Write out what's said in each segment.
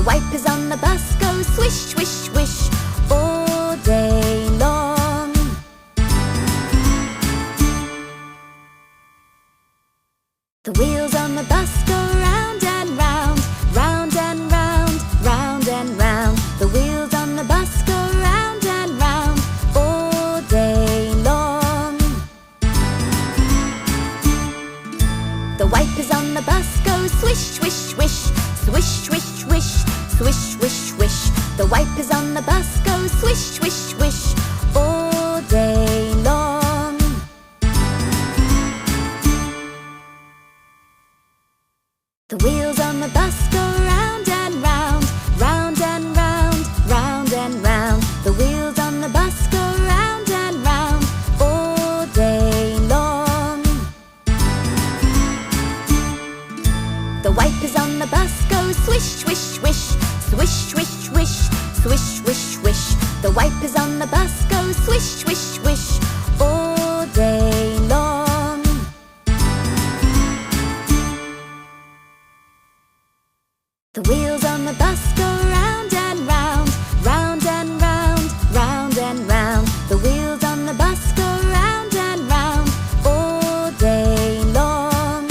wipers on the bus go swish, swish, swish all day long. The wheels on the bus go round and round, round and round, round and round. The wheels on the bus go round and round all day long. The wipers on the bus go swish, swish, swish, swish, swish, swish, swish, swish, swish. The wipers on the bus go swish, swish, swish all day long. The wheels on the bus go round and round, round and round, round and round. The wheels on the bus go round and round all day long. The wipers on the bus go swish, swish, swish, swish, swish, swish, swish, swish, swish. The wipers on the bus go swish, swish, swish all day long. The wheels on the bus go round and round, round and round, round and round. The wheels on the bus go round and round all day long.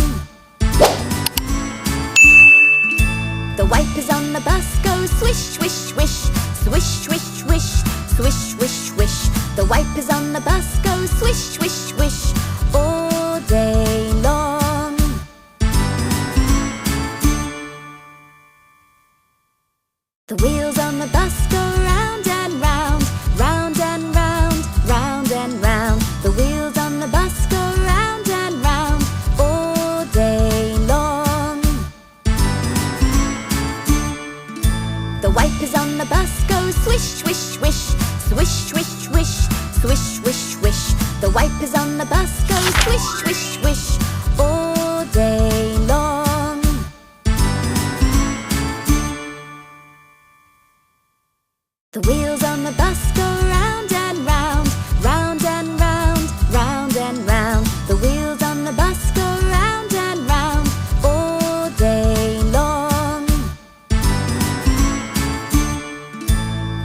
The wipers on the bus go swish, swish, swish, swish, swish, swish, swish, swish, swish. The wipers on the bus go swish, swish, swish all day long. The wheels on the bus go round and round, round and round, round and round. The wheels on the bus go round and round all day long. The wipers on the bus go swish, swish, swish, swish, swish, swish, swish, swish, swish. The wipers on the bus go swish, swish, swish all day long. The wheels on the bus go round and round, round and round, round and round. The wheels on the bus go round and round all day long.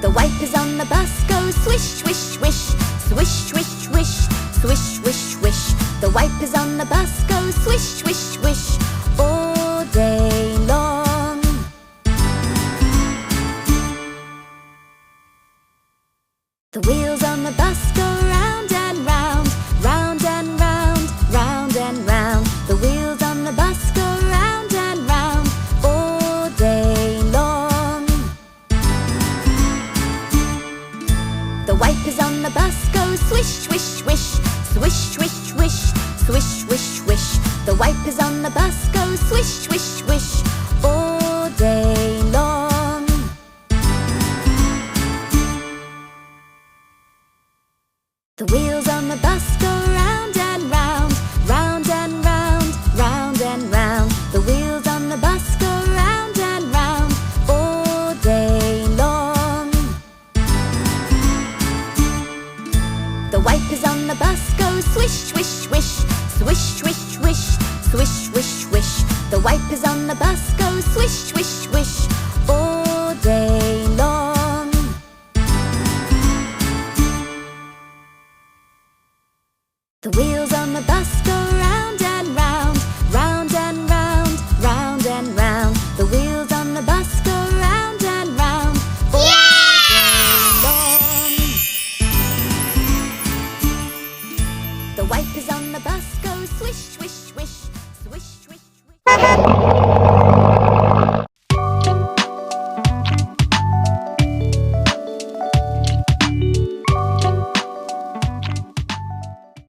The wipers on the bus go swish, swish, swish, swish, swish, swish, swish, swish, swish. The wipers on the bus go swish, swish, swish all day long. The wheels